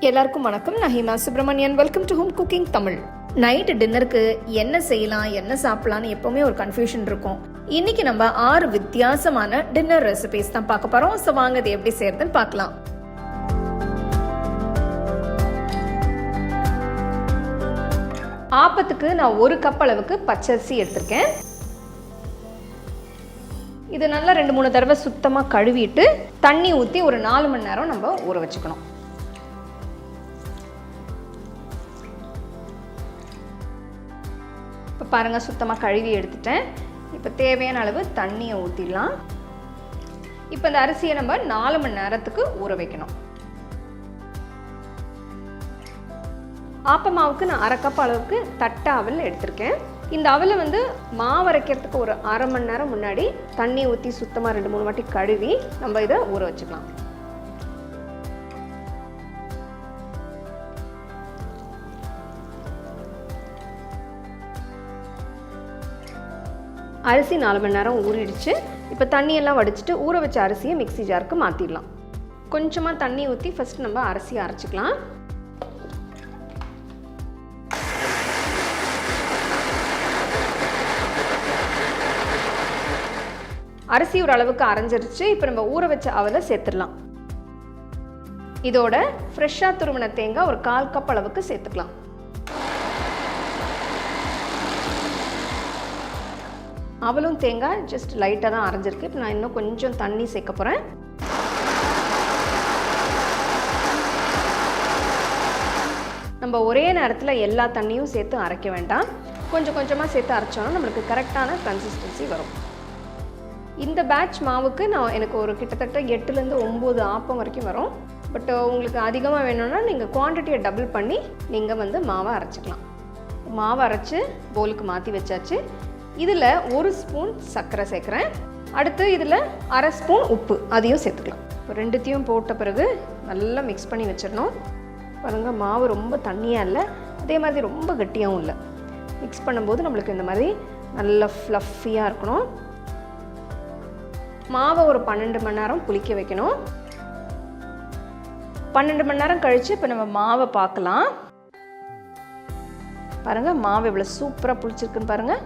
எல்லாருக்கும் வணக்கம். நான் Hima Subramanian. Welcome to home cooking Tamil. Night டின்னருக்கு என்ன செய்யலாம், என்ன சாப்பிடலான்னு எப்பவுமே ஒரு கன்ஃபியூஷன் இருக்கும். இன்னைக்கு நம்ம 6 வித்தியாசமான டின்னர் ரெசிபிஸ் தான் பார்க்க போறோம். ஸோ வாங்க இது எப்படி செய்யறதுன்னு பார்க்கலாம். ஆப்பத்துக்கு நான் 1 கப் அளவுக்கு பச்சரிசி எடுத்திருக்கேன். இது நல்லா 2-3 தடவை சுத்தமாக கழுவிட்டு தண்ணி ஊற்றி ஒரு 4 மணி நேரம் நம்ம ஊற வச்சுக்கணும். இப்போ பாருங்கள், சுத்தமாக கழுவி எடுத்துட்டேன். இப்போ தேவையான அளவு தண்ணியை ஊற்றிடலாம். இப்போ இந்த அரிசியை நம்ம 4 மணி நேரத்துக்கு ஊற வைக்கணும். ஆப்ப மாவுக்கு நான் 1/2 கப் அளவுக்கு தட்டை அவல் எடுத்திருக்கேன். இந்த அவலை மாவு அரைக்கிறதுக்கு ஒரு 1/2 மணி நேரம் முன்னாடி தண்ணி ஊற்றி சுத்தமாக 2-3 வாட்டி கழுவி நம்ம இதை ஊற வச்சுக்கலாம். அரிசி 4 மணி நேரம் ஊறிடுச்சு. இப்போ தண்ணியெல்லாம் வடிச்சிட்டு ஊற வச்ச அரிசியை மிக்ஸி ஜாருக்கு மாற்றிடலாம். கொஞ்சமாக தண்ணி ஊற்றி ஃபஸ்ட் நம்ம அரிசியை அரைச்சிக்கலாம். அரிசி ஒரு அளவுக்கு அரைஞ்சிருச்சு. இப்போ நம்ம ஊற வச்ச அவலை சேர்த்துடலாம். இதோட ஃப்ரெஷ்ஷாக துருவின தேங்காய் ஒரு 1/4 கப் அளவுக்கு சேர்த்துக்கலாம். அவலும் தேங்காய் ஜஸ்ட் லைட்டாக தான் அரைஞ்சிருக்கு. இப்போ நான் இன்னும் கொஞ்சம் தண்ணி சேர்க்க போகிறேன். நம்ம ஒரே நேரத்தில் எல்லா தண்ணியும் சேர்த்து அரைக்க வேண்டாம். கொஞ்சம் கொஞ்சமாக சேர்த்து அரைச்சோன்னா நம்மளுக்கு கரெக்டான கன்சிஸ்டன்சி வரும். இந்த பேட்ச் மாவுக்கு எனக்கு ஒரு கிட்டத்தட்ட 8லேருந்து 9 ஆப்பம் வரைக்கும் வரும். பட் உங்களுக்கு அதிகமாக வேணும்னா நீங்கள் குவான்டிட்டியை டபுள் பண்ணி நீங்கள் மாவை அரைச்சிக்கலாம். மாவை அரைச்சி பவுலுக்கு மாற்றி வச்சாச்சு. இதில் 1 ஸ்பூன் சர்க்கரை சேர்க்குறேன். அடுத்து இதில் 1/2 ஸ்பூன் உப்பு, அதையும் சேர்த்துக்கலாம். இப்போ ரெண்டுத்தையும் போட்ட பிறகு நல்லா மிக்ஸ் பண்ணி வச்சிடணும். பாருங்கள், மாவு ரொம்ப தண்ணியாக இல்லை, அதே மாதிரி ரொம்ப கட்டியாகவும் இல்லை. மிக்ஸ் பண்ணும்போது நம்மளுக்கு இந்த மாதிரி நல்லா ஃப்ளஃபியாக இருக்கணும். மாவை ஒரு 12 மணி நேரம் புளிக்க வைக்கணும். 12 மணி நேரம் கழித்து இப்போ நம்ம மாவை பார்க்கலாம். பாருங்கள், மாவு எவ்வளோ சூப்பராக புளிச்சிருக்குன்னு பாருங்கள்.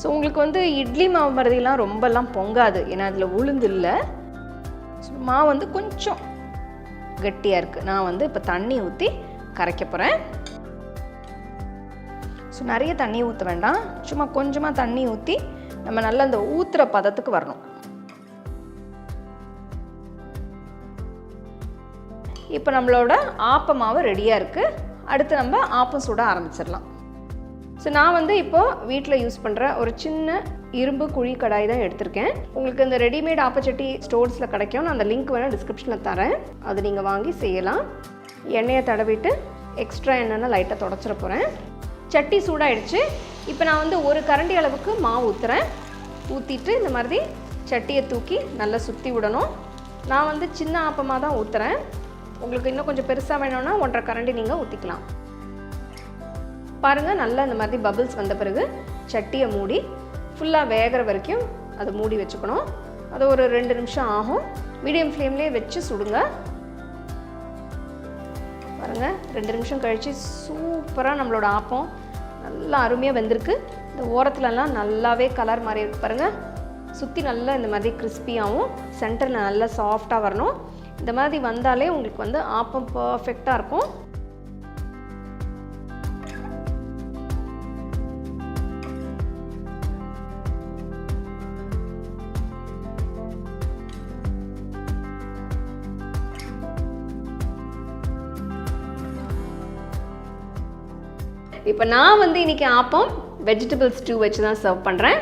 ஸோ உங்களுக்கு இட்லி மாவு மாதிரிலாம் ரொம்பலாம் பொங்காது, ஏன்னா அதில் உளுந்து இல்லை. ஸோ மாவு கொஞ்சம் கட்டியாக இருக்குது. நான் இப்போ தண்ணி ஊற்றி கரைக்க போகிறேன். ஸோ நிறைய தண்ணி ஊற்ற வேண்டாம், சும்மா கொஞ்சமாக தண்ணி ஊற்றி நம்ம நல்லா அந்த ஊற்றுற பதத்துக்கு வரணும். இப்போ நம்மளோட ஆப்ப மாவு ரெடியாக இருக்குது. அடுத்து நம்ம ஆப்பம் சுட ஆரம்பிச்சிடலாம். ஸோ நான் இப்போது வீட்டில் யூஸ் பண்ணுற ஒரு சின்ன இரும்பு குழி கடாய் தான் எடுத்திருக்கேன். உங்களுக்கு இந்த ரெடிமேட் ஆப்பச்சட்டி ஸ்டோர்ஸில் கிடைக்கும். நான் அந்த லிங்க் வேணால் டிஸ்கிரிப்ஷனில் தரேன், அது நீங்கள் வாங்கி செய்யலாம். எண்ணெயை தடவிட்டு எக்ஸ்ட்ரா எண்ணெய்னா லைட்டாக தொடச்சிட போகிறேன். சட்டி சூடாகிடுச்சு. இப்போ நான் 1 கரண்டி அளவுக்கு மாவு ஊற்றுறேன். ஊற்றிட்டு இந்த மாதிரி சட்டியை தூக்கி நல்லா சுற்றி விடணும். நான் சின்ன ஆப்பமாக தான் ஊற்றுறேன். உங்களுக்கு இன்னும் கொஞ்சம் பெருசாக வேணும்னா 1.5 கரண்டி நீங்கள் ஊற்றிக்கலாம். பாருங்கள், நல்லா இந்த மாதிரி பபிள்ஸ் வந்த பிறகு சட்டியை மூடி ஃபுல்லாக வேகிற வரைக்கும் அதை மூடி வச்சுக்கணும். அது ஒரு 2 நிமிஷம் ஆகும். மீடியம் ஃப்ளேம்லேயே வச்சு சுடுங்க. பாருங்கள், 2 நிமிஷம் கழித்து சூப்பராக நம்மளோட ஆப்பம் நல்லா அருமையாக வெந்திருக்கு. இந்த ஓரத்துலலாம் நல்லாவே கலர் மாறி இருக்கு பாருங்கள். சுற்றி நல்லா இந்த மாதிரி கிறிஸ்பியாகவும் சென்டரில் நல்லா சாஃப்டாக வரணும். இந்த மாதிரி வந்தாலே உங்களுக்கு ஆப்பம் பர்ஃபெக்டாக இருக்கும். இப்போ நான் இன்னைக்கு ஆப்பம் வெஜிடபிள் ஸ்டூ வச்சு தான் சர்வ் பண்ணுறேன்.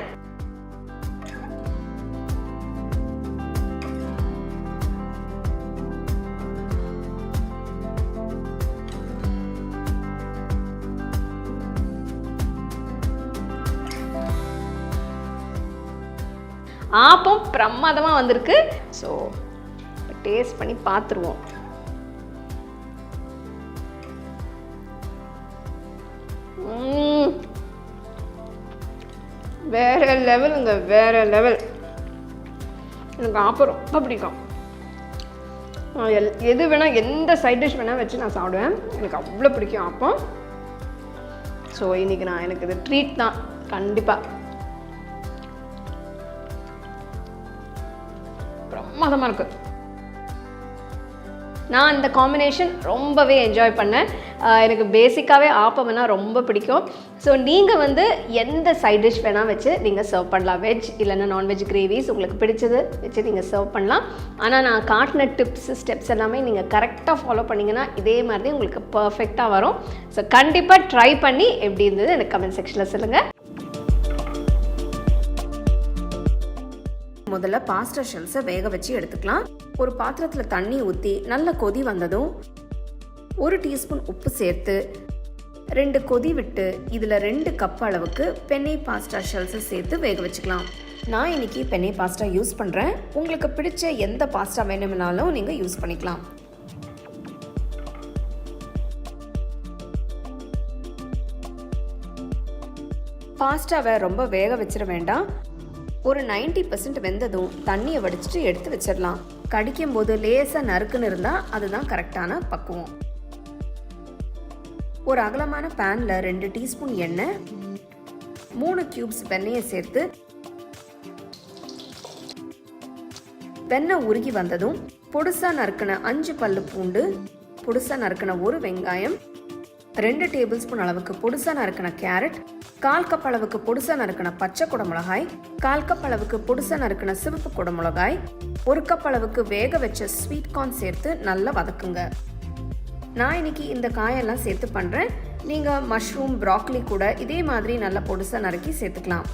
ஆப்பம் பிரமாதமாக வந்திருக்கு. ஸோ டேஸ்ட் பண்ணி பார்த்துருவோம். வேற லெவலுங்க, வேற லெவல். எனக்கு ஆப்பம் ரொம்ப பிடிக்கும். எது வேணால் எந்த சைட் டிஷ் வேணால் வச்சு நான் சாப்பிடுவேன். எனக்கு அவ்வளோ பிடிக்கும் ஆப்பம். ஸோ இன்றைக்கி எனக்கு இது ட்ரீட் தான் கண்டிப்பாக. பிரமாதமாக இருக்குது. நான் இந்த காம்பினேஷன் ரொம்பவே என்ஜாய் பண்ணேன். எனக்கு பேசிக்காகவே ஆப்பம்னா ரொம்ப பிடிக்கும். ஸோ நீங்கள் எந்த சைட் டிஷ் வேணால் வச்சு நீங்கள் சர்வ் பண்ணலாம். வெஜ் இல்லைன்னா நான்வெஜ் கிரேவிஸ் உங்களுக்கு பிடிச்சது வச்சு நீங்கள் சர்வ் பண்ணலாம். ஆனால் நான் காட்டின ஸ்டெப்ஸ் எல்லாமே நீங்கள் கரெக்டாக ஃபாலோ பண்ணிங்கன்னா இதே மாதிரி உங்களுக்கு பர்ஃபெக்டாக வரும். ஸோ கண்டிப்பாக ட்ரை பண்ணி எப்படி இருந்தது எனக்கு கமெண்ட் செக்ஷனில் சொல்லுங்கள். முதல்ல பாஸ்டா ஷெல்ஸை வேக வச்சு எடுத்துக்கலாம். ஒரு பாத்திரத்தில் தண்ணி ஊற்றி நல்ல கொதி வந்ததும் 1 டீஸ்பூன் உப்பு சேர்த்து 2 கொதி விட்டு இதில் 2 கப் அளவுக்கு பென்னே பாஸ்டா ஷெல்ஸை சேர்த்து வேக வச்சுக்கலாம். நான் இன்னைக்கு பென்னே பாஸ்டா யூஸ் பண்ணுறேன். உங்களுக்கு பிடிச்ச எந்த பாஸ்டா வேணும்னாலும் நீங்கள் யூஸ் பண்ணிக்கலாம். பாஸ்டாவை ரொம்ப வேக வச்சிட வேண்டாம். ஒரு 90% வெந்ததும் தண்ணியை வடிச்சிட்டு எடுத்து வச்சிடலாம். கடிக்கும் போது லேசாக நறுக்குன்னு இருந்தால் அதுதான் கரெக்டான பக்குவம். ஒரு அகலமான பேனில் 2 டீஸ்பூன் எண்ணெய், 3 கியூப்ஸ் வெண்ணெயை சேர்த்து வெண்ணெய் உருகி வந்ததும் பொடுசா நறுக்கின 5 பல்லு பூண்டு, பொடுசா நறுக்கின 1 வெங்காயம், 2 டேபிள் ஸ்பூன் அளவுக்கு பொடுசா நறுக்கின கேரட், 1/4 கப் அளவுக்கு பொடுசா நறுக்கின பச்சை குடமிளகாய், 1/4 கப் அளவுக்கு பொடுசா நறுக்கின சிவப்பு குடமிளகாய், 1 கப் அளவுக்கு வேக வச்ச ஸ்வீட் கார்ன் சேர்த்து நல்லா வதக்குங்க. நான் இன்னைக்கு இந்த காயெல்லாம் சேர்த்து பண்ணுறேன். நீங்கள் மஷ்ரூம், ப்ராக்கலி கூட இதே மாதிரி நல்லா பொடுசா நறுக்கி சேர்த்துக்கலாம்.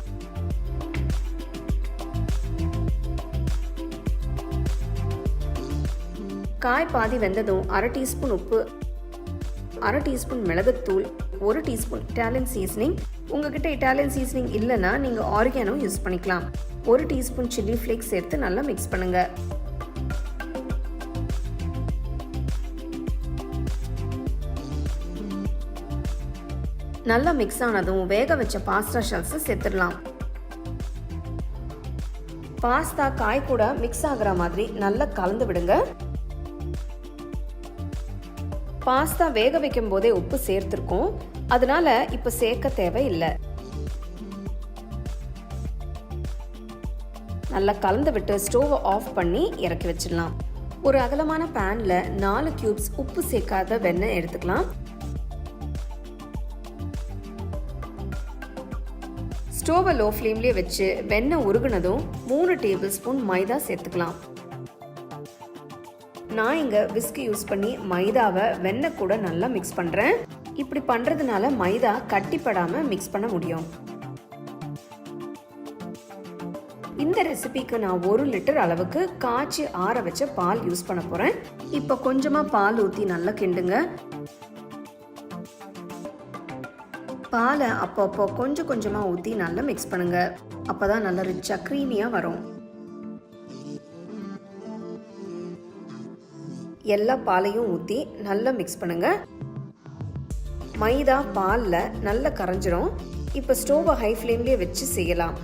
காய் பாதி வெந்ததும் 1/2 டீஸ்பூன் உப்பு, 1/2 டீஸ்பூன் மிளகுத்தூள், 1 டீஸ்பூன் இட்டாலியன் சீசனிங். உங்ககிட்ட இட்டாலியன் சீசனிங் இல்லைன்னா நீங்கள் ஆரிகானோ யூஸ் பண்ணிக்கலாம். 1 டீஸ்பூன் சில்லி ஃப்ளேக்ஸ் சேர்த்து நல்லா மிக்ஸ் பண்ணுங்க. நல்லா மிக்ஸ் ஆனதும் வேக வச்ச பாஸ்தா ஷெல்ஸை சேர்த்துடலாம். பாஸ்தா காய் கூட மிக்ஸ் ஆகிற மாதிரி நல்லா கலந்து விடுங்க. பாஸ்தா வேக வைக்கும் போதே உப்பு சேர்த்திருக்கோம், அதனால இப்ப சேர்க்க தேவையில்லை. நல்லா கலந்து விட்டு ஸ்டோவை ஆஃப் பண்ணி இறக்கி வச்சிடலாம். ஒரு அகலமான பேன்ல 4 கியூப்ஸ் உப்பு சேர்க்காத வெண்ணெய் எடுத்துக்கலாம். ஸ்டோவை லோ ஃப்ளேம்லேயே வச்சு வெண்ணெய் உருகுனதும் 3 டேபிள் ஸ்பூன் மைதா சேர்த்துக்கலாம். நான் இங்கே விஸ்க் யூஸ் பண்ணி மைதாவை வெண்ணெய் கூட நல்லா மிக்ஸ் பண்ணுறேன். இப்படி பண்ணுறதுனால மைதா கட்டிப்படாமல் மிக்ஸ் பண்ண முடியும். இந்த ரெசிபிக்கு நான் 1 லிட்டர் அளவுக்கு காய்ச்சி ஆற வச்ச பால் யூஸ் பண்ண போகிறேன். இப்போ கொஞ்சமாக பால் ஊற்றி நல்லா கிண்டுங்க. பாலை அப்பப்போ கொஞ்சம் கொஞ்சமாக ஊற்றி நல்லா மிக்ஸ் பண்ணுங்க. அப்போ தான் நல்லா ரிச்சாக க்ரீமியாக வரும். எல்லா பாலையும் ஊற்றி நல்லா மிக்ஸ் பண்ணுங்க. மைதா பாலில் நல்லா கரைஞ்சிரும். இப்போ ஸ்டோவை ஹை ஃப்ளேம்லேயே வச்சு செய்யலாம்.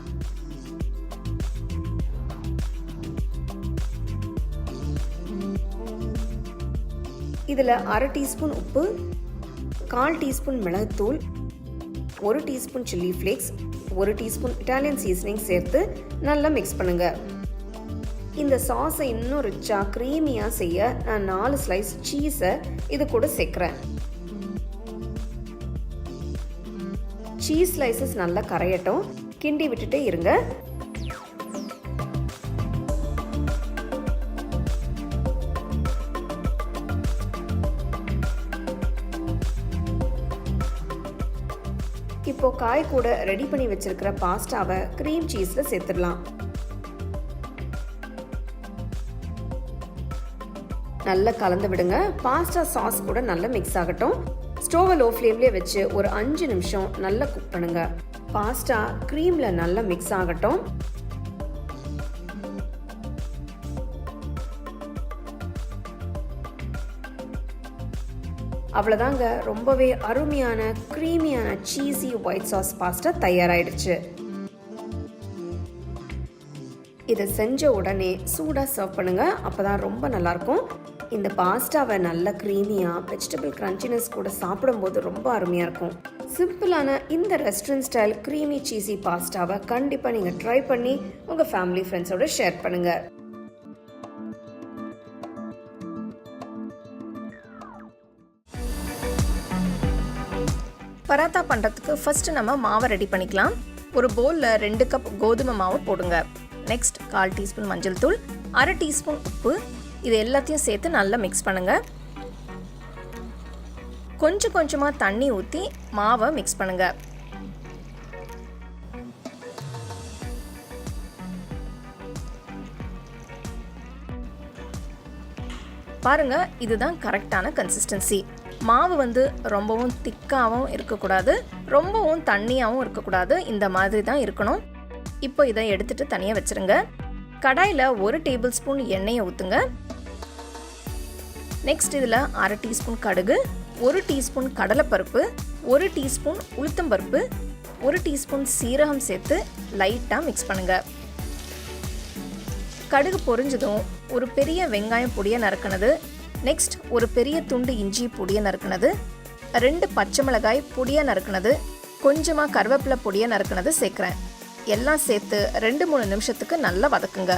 இதில் 1/2 டீஸ்பூன் உப்பு, 1/4 டீஸ்பூன் மிளகுத்தூள், 1 teaspoon chilli flakes, 1 teaspoon Italian seasoning சேர்த்து நல்லா மிக்ஸ் பண்ணுங்க. இந்த சாஸை இன்னும் ரிச்சாக க்ரீமியாக செய்ய நான் 4 ஸ்லைஸ் சீஸை இது கூட சேர்க்குறேன். சீஸ் ஸ்லைசஸ் நல்லா கரையட்டும், கிண்டி விட்டுட்டே இருங்க. இப்போ காய் கூட ரெடி பண்ணி வச்சிருக்கிற பாஸ்டாவை க்ரீம் சீஸில் சேர்த்துடலாம். நல்லா கலந்து விடுங்க. பாஸ்டா சாஸ் கூட நல்லா மிக்ஸ் ஆகட்டும். ஸ்டோவை லோ ஃப்ளேம்லேயே வச்சு ஒரு 5 நிமிஷம் நல்லா குக் பண்ணுங்க. பாஸ்டா க்ரீம்ல நல்லா மிக்ஸ் ஆகட்டும். அவ்வளோதாங்க, ரொம்பவே அருமையான க்ரீமியான சீஸி ஒயிட் சாஸ் பாஸ்டா தயாராகிடுச்சு. இதை செஞ்ச உடனே சூடாக சர்வ் பண்ணுங்க. அப்போ தான் ரொம்ப நல்லாயிருக்கும். இந்த பாஸ்தாவை நல்ல க்ரீமியாக வெஜிடபிள் கிரன்ச்சினஸ் கூட சாப்பிடும்போது ரொம்ப அருமையாக இருக்கும். சிம்பிளான இந்த ரெஸ்டாரண்ட் ஸ்டைல் க்ரீமி சீஸி பாஸ்தாவை கண்டிப்பாக நீங்கள் ட்ரை பண்ணி உங்கள் ஃபேமிலி ஃப்ரெண்ட்ஸோட ஷேர் பண்ணுங்கள். பராத்தா பண்ணுறதுக்கு ஃபஸ்ட்டு நம்ம மாவை ரெடி பண்ணிக்கலாம். ஒரு பவுலில் 2 கப் கோதுமை மாவு போடுங்க. நெக்ஸ்ட் 1/4 டீஸ்பூன் மஞ்சள் தூள், 1/2 டீஸ்பூன் உப்பு, இது எல்லாத்தையும் சேர்த்து நல்லா மிக்ஸ் பண்ணுங்கள். கொஞ்சம் கொஞ்சமாக தண்ணி ஊற்றி மாவை மிக்ஸ் பண்ணுங்கள். பாருங்கள், இதுதான் கரெக்டான கன்சிஸ்டன்சி. மாவு ரொம்பவும் திக்காகவும் இருக்கக்கூடாது, ரொம்பவும் தண்ணியாகவும் இருக்கக்கூடாது. இந்த மாதிரி தான் இருக்கணும். இப்போ இதை எடுத்துகிட்டு தனியாக வச்சுருங்க. கடாயில் 1 டேபிள் ஸ்பூன் எண்ணெயை ஊற்றுங்க. நெக்ஸ்ட் இதில் 1/2 டீஸ்பூன் கடுகு, 1 டீஸ்பூன் கடலைப்பருப்பு, 1 டீஸ்பூன் உளுத்தம்பருப்பு, 1 டீஸ்பூன் சீரகம் சேர்த்து லைட்டாக மிக்ஸ் பண்ணுங்கள். கடுகு பொரிஞ்சதும் ஒரு பெரிய வெங்காயம் பொடியை நறுக்கினது, நெக்ஸ்ட் ஒரு பெரிய துண்டு இஞ்சி பொடியை நறுக்கினது, 2 பச்சை மிளகாய் பொடியை நறுக்கினது, கொஞ்சமாக கருவேப்பிலை பொடியை நறுக்கினது சேர்க்குறேன். எல்லாம் சேர்த்து 2-3 நிமிஷத்துக்கு நல்லா வதக்குங்க.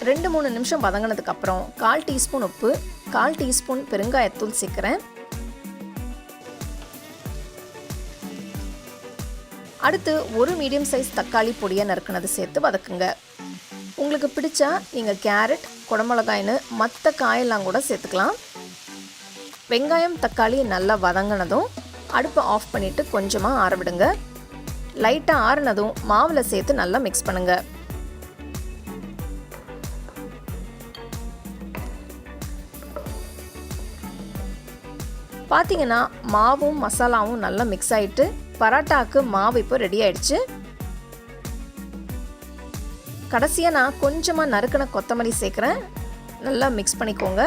2-3 நிமிஷம் வதங்கினதுக்கப்புறம் 1/4 டீஸ்பூன் உப்பு, 1/4 டீஸ்பூன் பெருங்காயத்தூள் சேர்க்குறேன். அடுத்து ஒரு மீடியம் சைஸ் தக்காளி பொடியை நறுக்கினது சேர்த்து வதக்குங்க. உங்களுக்கு பிடிச்சா நீங்கள் கேரட், குடமிளகாய்னு மற்ற காயெல்லாம் கூட சேர்த்துக்கலாம். வெங்காயம் தக்காளி நல்லா வதங்கினதும் அடுப்பை ஆஃப் பண்ணிவிட்டு கொஞ்சமாக ஆற விடுங்க. லைட்டாக ஆறினதும் மாவில் சேர்த்து நல்லா மிக்ஸ் பண்ணுங்க. பார்த்தீங்கன்னா மாவும் மசாலாவும் நல்லா மிக்ஸ் ஆகிட்டு பராட்டாவுக்கு மாவு இப்போ ரெடி ஆயிடுச்சு. கடைசியாக நான் கொஞ்சமாக நறுக்கின கொத்தமல்லி சேர்க்குறேன். நல்லா மிக்ஸ் பண்ணிக்கோங்க.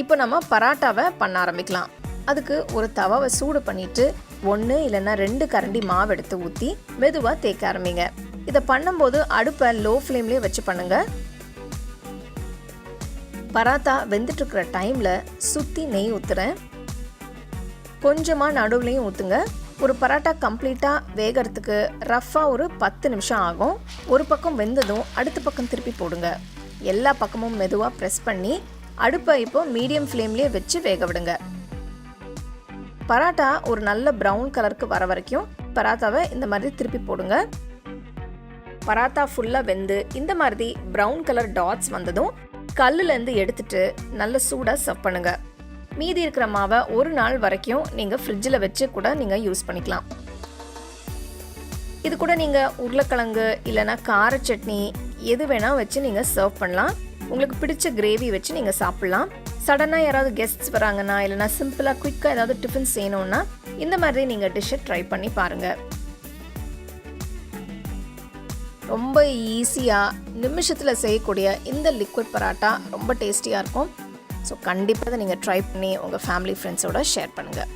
இப்போ நம்ம பராட்டாவை பண்ண ஆரம்பிக்கலாம். அதுக்கு ஒரு தவாவை சூடு பண்ணிவிட்டு 1 இல்லைன்னா 2 கரண்டி மாவு எடுத்து ஊற்றி மெதுவாக தேய்க்க ஆரம்பிங்க. இதை பண்ணும்போது அடுப்பை லோ ஃப்ளேம்லேயே வச்சு பண்ணுங்கள். பராத்தா வெந்துட்டுருக்கிற டைமில் சுற்றி நெய் ஊற்றுறேன். கொஞ்சமாக நடுவுலையும் ஊற்றுங்க. ஒரு பராட்டா கம்ப்ளீட்டாக வேகிறதுக்கு ரஃப்பாக ஒரு 10 நிமிஷம் ஆகும். ஒரு பக்கம் வெந்ததும் அடுத்த பக்கம் திருப்பி போடுங்க. எல்லா பக்கமும் மெதுவாக ப்ரெஸ் பண்ணி அடுப்பை இப்போ மீடியம் ஃப்ளேம்லேயே வச்சு வேக விடுங்க. பராட்டா ஒரு நல்ல ப்ரௌன் கலருக்கு வர வரைக்கும் பராத்தாவை இந்த மாதிரி திருப்பி போடுங்க. பராத்தா ஃபுல்லாக வெந்து இந்த மாதிரி ப்ரௌன் கலர் டாட்ஸ் வந்ததும் கல்லுலேருந்து எடுத்துட்டு நல்ல சூடாக சர்வ் பண்ணுங்க. மீதி இருக்கிற மாவை ஒரு நாள் வரைக்கும் நீங்கள் ஃப்ரிட்ஜில் வச்சு கூட நீங்கள் யூஸ் பண்ணிக்கலாம். இது கூட நீங்கள் உருளைக்கிழங்கு இல்லைன்னா கார சட்னி எது வேணால் வச்சு நீங்கள் சர்வ் பண்ணலாம். உங்களுக்கு பிடிச்ச கிரேவி வச்சு நீங்கள் சாப்பிட்லாம். சடனாக யாராவது கெஸ்ட்ஸ் வராங்கன்னா இல்லைனா சிம்பிளாக குயிக்காக ஏதாவது டிஃபன் செய்யணுன்னா இந்த மாதிரி நீங்கள் டிஷ்ஷை ட்ரை பண்ணி பாருங்கள். ரொம்ப ஈஸியாக நிமிஷத்தில் செய்யக்கூடிய இந்த லிக்விட் பராட்டா ரொம்ப டேஸ்டியாக இருக்கும். ஸோ கண்டிப்பாக அதை நீங்கள் ட்ரை பண்ணி உங்கள் ஃபேமிலி ஃப்ரெண்ட்ஸோட ஷேர் பண்ணுங்கள்.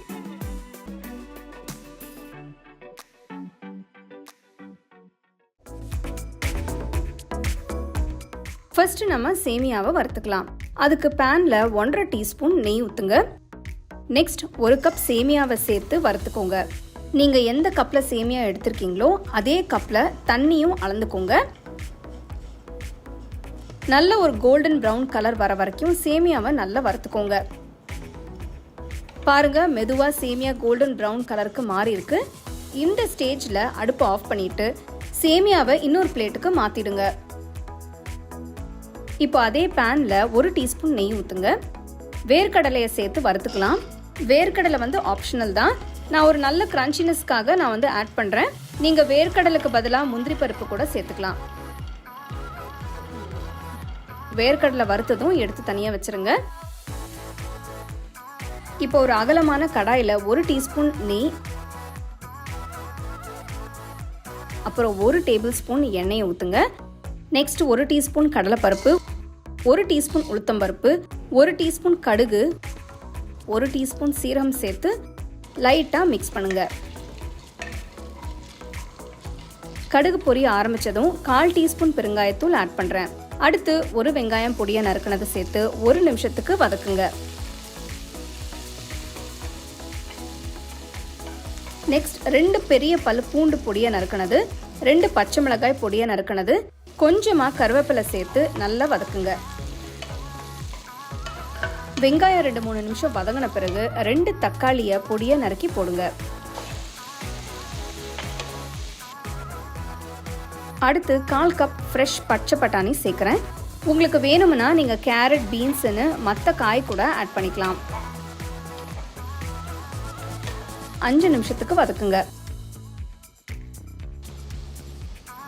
ஃபர்ஸ்ட் நம்ம சேமியாவை வறுத்துக்கலாம். அதுக்கு பேனில் 1.5 டீஸ்பூன் நெய் ஊற்றுங்க. நெக்ஸ்ட் 1 கப் சேமியாவை சேர்த்து வறுத்துக்கோங்க. நீங்கள் எந்த கப்பில் சேமியா எடுத்திருக்கீங்களோ அதே கப்பில் தண்ணியும் அளந்துக்கோங்க. நல்ல ஒரு கோல்டன் ப்ரௌன் கலர் வர வரைக்கும் சேமியாவை நல்லா வறுத்துக்கோங்க. பாருங்க, மெதுவாக சேமியா கோல்டன் ப்ரௌன் கலருக்கு மாறி இருக்கு. இந்த ஸ்டேஜில் அடுப்பை ஆஃப் பண்ணிட்டு சேமியாவை இன்னொரு பிளேட்டுக்கு மாற்றிடுங்க. இப்போ அதே பேனில் 1 டீஸ்பூன் நெய் ஊற்றுங்க. வேர்க்கடலையை சேர்த்து வறுத்துக்கலாம். வேர்க்கடலை ஆப்ஷனல் தான். நான் ஒரு நல்ல கிரன்ச்சினஸ்க்காக நான் ஆட் பண்ணுறேன். நீங்கள் வேர்க்கடலுக்கு பதிலாக முந்திரி பருப்பு கூட சேர்த்துக்கலாம். வேர்க்கடலை வறுத்ததும் எடுத்து தனியாக வச்சுருங்க. இப்போ ஒரு அகலமான கடாயில் 1 டீஸ்பூன் நெய், அப்புறம் 1 டேபிள் ஸ்பூன் எண்ணெயை ஊற்றுங்க. நெக்ஸ்ட் 1 டீஸ்பூன் கடலைப்பருப்பு, 1 டீஸ்பூன் உளுத்தம்பருப்பு, 1 டீஸ்பூன் கடுகு, 1 டீஸ்பூன் சீரகம் சேர்த்து லைட்டாக மிக்ஸ் பண்ணுங்க. கடுகு பொரிய ஆரம்பித்ததும் 1/4 டீஸ்பூன் பெருங்காயத்தூள் ஆட் பண்ணுறேன். அடுத்து ஒரு வெங்காயம் பொடியை நறுக்கினதை சேர்த்து 1 நிமிஷத்துக்கு வதக்குங்க. நெக்ஸ்ட் 2 பெரிய பல் பூண்டு பொடியை நறுக்கினது, 2 பச்சை மிளகாய் பொடியை நறுக்கினது, கொஞ்சமாக கருவேப்பிலை சேர்த்து நல்லா வதக்குங்க. வெங்காயம் 2-3 நிமிஷம் வதங்கின பிறகு 2 தக்காளியை பொடியை நறுக்கி போடுங்க. அடுத்து 1/4 கப் ஃப்ரெஷ் பச்சை பட்டாணி சேர்க்குறேன். உங்களுக்கு வேணும்னா நீங்கள் கேரட், பீன்ஸ்னு மற்ற காய் கூட ஆட் பண்ணிக்கலாம். 5 நிமிஷத்துக்கு வதக்குங்க.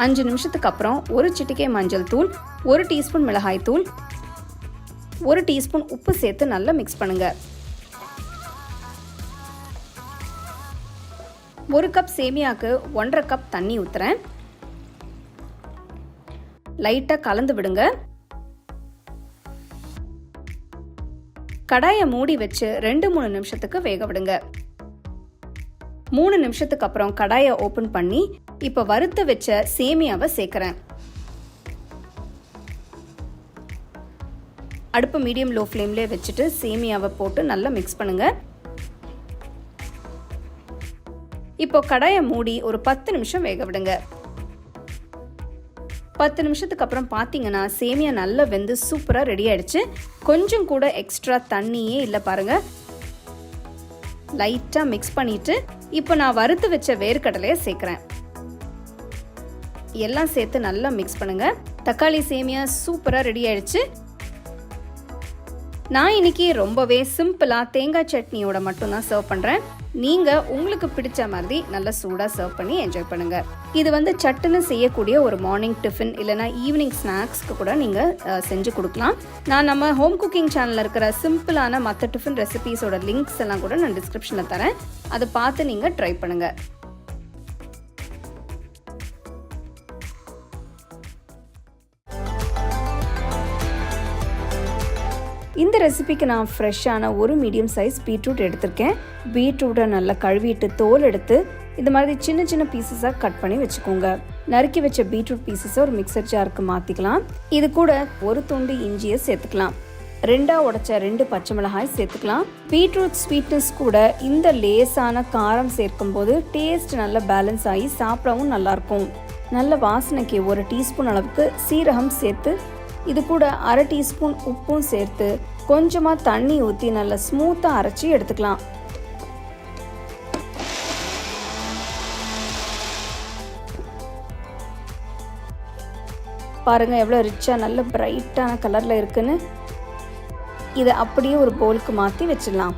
5 நிமிஷத்துக்கு அப்புறம் 1 சிட்டிகை மஞ்சள் தூள், 1 டீஸ்பூன் மிளகாய் தூள், 1 டீஸ்பூன் உப்பு சேர்த்து நல்லா மிக்ஸ் பண்ணுங்க. 1 கப் சேமியாவுக்கு 1/2 கப் தண்ணி ஊற்றுறேன். லைட்டாக கலந்து விடுங்க. கடாயை மூடி வச்சு 2-3 நிமிஷத்துக்கு வேக விடுங்க. 3 நிமிஷத்துக்கு அப்புறம் கடாயை ஓப்பன் பண்ணி இப்போ வறுத்து வச்ச சேமியாவை சேர்க்குறேன். அடுப்பு மீடியம் லோ ஃப்ளேம்லேயே வச்சுட்டு சேமியாவை போட்டு நல்லா மிக்ஸ் பண்ணுங்க. இப்போ கடாயை மூடி ஒரு 10 நிமிஷம் வேக விடுங்க. 10 நிமிஷத்துக்கு அப்புறம் பார்த்தீங்கன்னா சேமியா நல்லா வெந்து சூப்பராக ரெடி ஆயிடுச்சு. கொஞ்சம் கூட எக்ஸ்ட்ரா தண்ணியே இல்லை பாருங்க. லைட்டாக மிக்ஸ் பண்ணிட்டு இப்போ நான் வறுத்து வச்ச வேர்க்கடலையை சேர்க்குறேன். எல்லாம் சேர்த்து நல்லா மிக்ஸ் பண்ணுங்க. தக்காளி சேமியா சூப்பராக ரெடி ஆயிடுச்சு. நான் இன்னைக்கு ரொம்பவே சிம்பிளாக தேங்காய் சட்னியோட மட்டும்தான் சர்வ் பண்ணுறேன். நீங்கள் உங்களுக்கு பிடிச்ச மாதிரி நல்லா சூடாக சர்வ் பண்ணி என்ஜாய் பண்ணுங்கள். இது சட்டுன்னு செய்யக்கூடிய ஒரு மார்னிங் டிஃபன் இல்லைனா ஈவினிங் ஸ்நாக்ஸ்க்கு கூட நீங்கள் செஞ்சு கொடுக்கலாம். நான் நம்ம ஹோம் குக்கிங் சேனலில் இருக்கிற சிம்பிளான மற்ற டிஃபன் ரெசிபீஸோட லிங்க்ஸ் எல்லாம் கூட நான் டிஸ்கிரிப்ஷனில் தரேன். அதை பார்த்து நீங்கள் ட்ரை பண்ணுங்கள். இந்த ரெசிபிக்கு நான் ஃப்ரெஷ்ஷான ஒரு மீடியம் சைஸ் பீட்ரூட் எடுத்திருக்கேன். பீட்ரூட்டை நல்லா கழுவிட்டு தோல் எடுத்து இந்த மாதிரி சின்ன சின்ன பீசஸாக கட் பண்ணி வச்சுக்கோங்க. நறுக்கி வச்ச பீட்ரூட் பீசஸை ஒரு மிக்சர் ஜாருக்கு மாற்றிக்கலாம். இது கூட ஒரு துண்டு இஞ்சியை சேர்த்துக்கலாம். 2 உடைச்ச 2 பச்சை மிளகாய் சேர்த்துக்கலாம். பீட்ரூட் ஸ்வீட்னஸ் கூட இந்த லேசான காரம் சேர்க்கும் போது டேஸ்ட் நல்லா பேலன்ஸ் ஆகி சாப்பிடவும் நல்லாயிருக்கும். நல்ல வாசனைக்கு 1 டீஸ்பூன் அளவுக்கு சீரகம் சேர்த்து இது கூட 1/2 டீஸ்பூன் உப்பும் சேர்த்து கொஞ்சமாக தண்ணி ஊற்றி நல்லா ஸ்மூத்தாக அரைச்சி எடுத்துக்கலாம். பாருங்கள் எவ்வளோ ரிச்சாக நல்ல பிரைட்டான கலரில் இருக்குன்னு. இதை அப்படியே ஒரு பவுலுக்கு மாற்றி வச்சிடலாம்.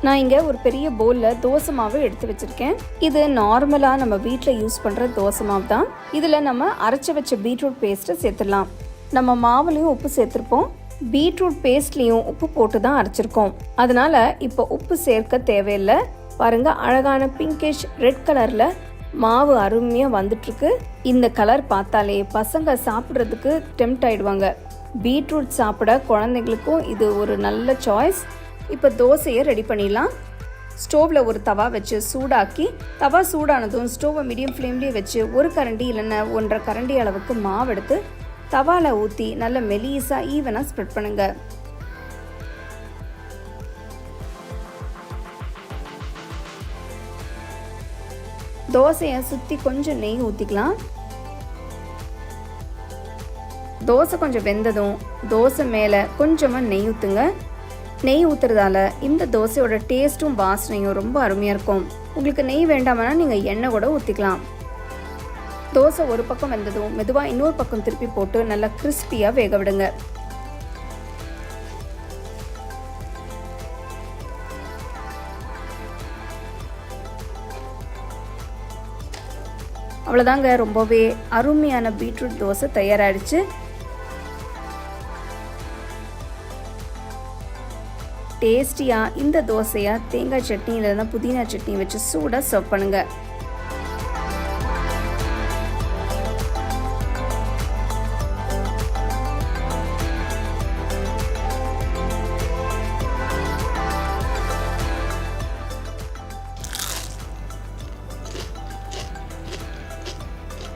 நான் இங்கே ஒரு பெரிய பவுலில் தோசை மாவு எடுத்து வச்சுருக்கேன். இது நார்மலாக நம்ம வீட்டில் யூஸ் பண்ணுற தோசை மாவு தான். இதில் நம்ம அரைச்சி வச்ச பீட்ரூட் பேஸ்ட்டை சேர்த்துடலாம். நம்ம மாவுலேயும் உப்பு சேர்த்துருப்போம், பீட்ரூட் பேஸ்ட்லேயும் உப்பு போட்டு தான் அரைச்சிருக்கோம். அதனால் இப்போ உப்பு சேர்க்க தேவையில்லை. பாருங்கள் அழகான பிங்கிஷ் ரெட் கலரில் மாவு அருமையாக வந்துட்டுருக்கு. இந்த கலர் பார்த்தாலே பசங்க சாப்பிட்றதுக்கு டெம்ட் ஆகிடுவாங்க. பீட்ரூட் சாப்பிட குழந்தைங்களுக்கும் இது ஒரு நல்ல சாய்ஸ். இப்போ தோசையை ரெடி பண்ணிடலாம். ஸ்டோவில் ஒரு தவா வச்சு சூடாக்கி, தவா சூடானதும் ஸ்டோவை மீடியம் ஃப்ளேம்லேயே வச்சு 1 கரண்டி இல்லைன்னா 1.5 கரண்டி அளவுக்கு மாவு எடுத்து தவாவில் ஊற்றி நல்ல மெலிசாக ஈவனாக ஸ்ப்ரெட் பண்ணுங்க. தோசையை சுற்றி கொஞ்சம் நெய் ஊற்றிக்கலாம். தோசை கொஞ்சம் வெந்ததும் தோசை மேலே கொஞ்சமாக நெய் ஊற்றுங்க. நெய் ஊற்றுறதால இந்த தோசையோட டேஸ்ட்டும் வாசனையும் ரொம்ப அருமையாக இருக்கும். உங்களுக்கு நெய் வேண்டாமனா நீங்கள் எண்ணெய் கூட ஊற்றிக்கலாம். தோசை ஒரு பக்கம் வெந்ததும் மெதுவாக இன்னொரு பக்கம் திருப்பி போட்டு நல்லா கிறிஸ்பியாக வேக விடுங்க. அவ்வளோதாங்க, ரொம்பவே அருமையான பீட்ரூட் தோசை தயாராகிடுச்சு. டேஸ்டியாக இந்த தோசையை தேங்காய் சட்னி இல்லைன்னா புதினா சட்னி வச்சு சூடாக சர்வ் பண்ணுங்கள்.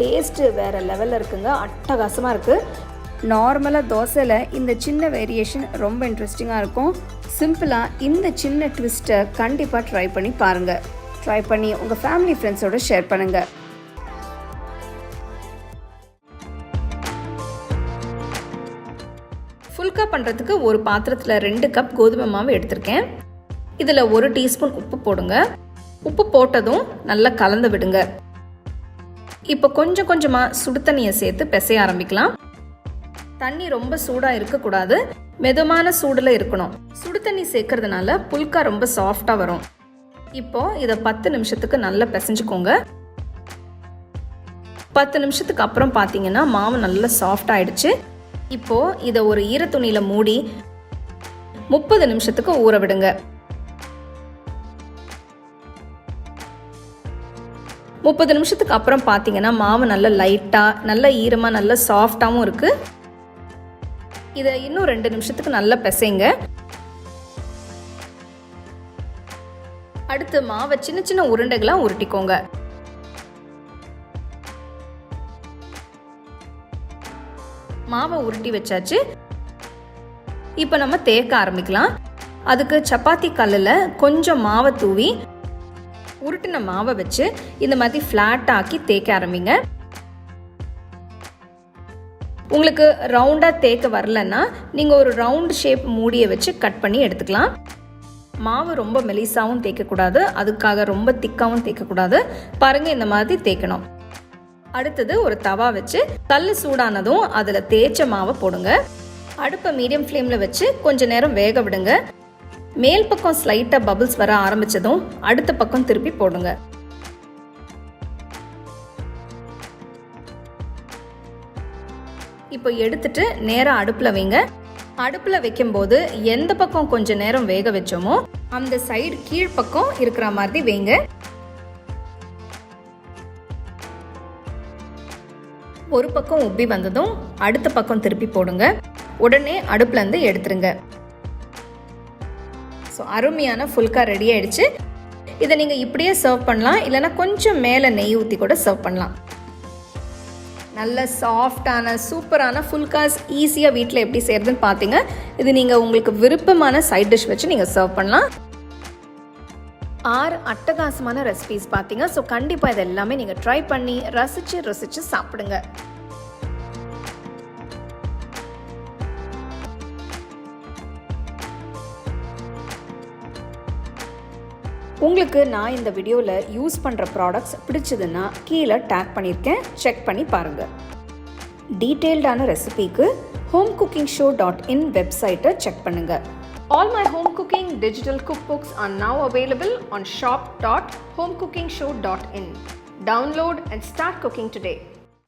டேஸ்ட்டு வேறு லெவலில் இருக்குங்க. அட்டகாசமாக இருக்குது. நார்மலாக தோசையில் இந்த சின்ன வேரியேஷன் ரொம்ப இன்ட்ரெஸ்டிங்காக இருக்கும். சிம்பிளாக இந்த சின்ன ட்விஸ்ட்டை கண்டிப்பாக ட்ரை பண்ணி பாருங்கள். ட்ரை பண்ணி உங்கள் ஃபேமிலி ஃப்ரெண்ட்ஸோடு ஷேர் பண்ணுங்கள். ஃபுல்கா பண்ணுறதுக்கு ஒரு பாத்திரத்தில் 2 கப் கோதுமை மாவு எடுத்திருக்கேன். இதில் 1 டீஸ்பூன் உப்பு போடுங்க. உப்பு போட்டதும் நல்லா கலந்து விடுங்க. இப்போ கொஞ்சம் கொஞ்சமாக சுடு தண்ணியை சேர்த்து பிசைய ஆரம்பிக்கலாம். தண்ணி ரொம்ப சூடாக இருக்கக்கூடாது, மெதுமான சூடில் இருக்கணும். சுடு தண்ணி சேர்க்கறதுனால புல்கா ரொம்ப சாஃப்டாக வரும். இப்போ இதை 10 நிமிஷத்துக்கு நல்லா பிசைஞ்சுக்கோங்க. 10 நிமிஷத்துக்கு அப்புறம் பார்த்தீங்கன்னா மாவு நல்லா சாஃப்ட் ஆயிடுச்சு. இப்போ இதை ஒரு ஈரத்துணியில் மூடி 30 நிமிஷத்துக்கு ஊற விடுங்க. 30 நிமிஷத்துக்கு அப்புறம் பார்த்தீங்கன்னா மாவு நல்லா லைட்டாக, நல்லா ஈரமாக, நல்லா சாஃப்டாகவும் இருக்குது. இதை இன்னும் 2 நிமிஷத்துக்கு நல்லா பிசைங்க. அடுத்து மாவை சின்ன சின்ன உருண்டைகளாக உருட்டிக்கோங்க. மாவை உருட்டி வச்சாச்சு. இப்போ நம்ம தேய்க்க ஆரம்பிக்கலாம். அதுக்கு சப்பாத்தி கல்லில் கொஞ்சம் மாவை தூவி உருட்டின மாவை வச்சு இந்த மாதிரி ஃப்ளாட் ஆக்கி தேய்க்க ஆரம்பிங்க. உங்களுக்கு ரவுண்டாக தேய்க்க வரலன்னா நீங்கள் ஒரு ரவுண்ட் ஷேப் மூடியை வச்சு கட் பண்ணி எடுத்துக்கலாம். மாவு ரொம்ப மெலிசாவும் தேய்க்கக்கூடாது, அதுக்காக ரொம்ப திக்காகவும் தேய்க்கக்கூடாது. பாருங்கள், இந்த மாதிரி தேய்க்கணும். அடுத்தது ஒரு தவா வச்சு கல் சூடானதும் அதில் தேய்ச்ச மாவை போடுங்க. அடுப்பை மீடியம் ஃப்ளேமில் வச்சு கொஞ்ச நேரம் வேக விடுங்க. மேல் பக்கம் ஸ்லைட்டாக பபிள்ஸ் வர ஆரம்பித்ததும் அடுத்த பக்கம் திருப்பி போடுங்க. இப்போ எடுத்துட்டு நேராக அடுப்பில் வைங்க. அடுப்பில் வைக்கும்போது எந்த பக்கம் கொஞ்ச நேரம் வேக வச்சோமோ அந்த சைடு கீழ்ப்பக்கம் இருக்கிற மாதிரி வைங்க. ஒரு பக்கம் உப்பி வந்ததும் அடுத்த பக்கம் திருப்பி போடுங்க. உடனே அடுப்புலேருந்து எடுத்துருங்க. ஸோ அருமையான ஃபுல்கா ரெடி ஆயிடுச்சு. இதை நீங்கள் இப்படியே சர்வ் பண்ணலாம், இல்லைன்னா கொஞ்சம் மேலே நெய் ஊற்றி கூட சர்வ் பண்ணலாம். நல்ல சாஃப்டான சூப்பரான ஃபுல்காஸ் ஈஸியாக வீட்டில் எப்படி செய்கிறதுன்னு பார்த்தீங்க. இது நீங்கள் உங்களுக்கு விருப்பமான சைட் டிஷ் வச்சு நீங்கள் சர்வ் பண்ணலாம். 6 அட்டகாசமான ரெசிபீஸ் பார்த்தீங்க. ஸோ கண்டிப்பாக இது எல்லாமே நீங்கள் ட்ரை பண்ணி ரசித்து சாப்பிடுங்க. உங்களுக்கு நான் இந்த வீடியோவில் யூஸ் பண்ணுற ப்ராடக்ட்ஸ் பிடிச்சதுன்னா கீழே டேக் பண்ணியிருக்கேன், செக் பண்ணி பாருங்கள். டீட்டெயில்டான ரெசிபிக்கு homecookingshow.in வெப்சைட்டை செக் பண்ணுங்கள். All my home cooking digital cookbooks are now available on shop.homecookingshow.in. Download and start cooking today.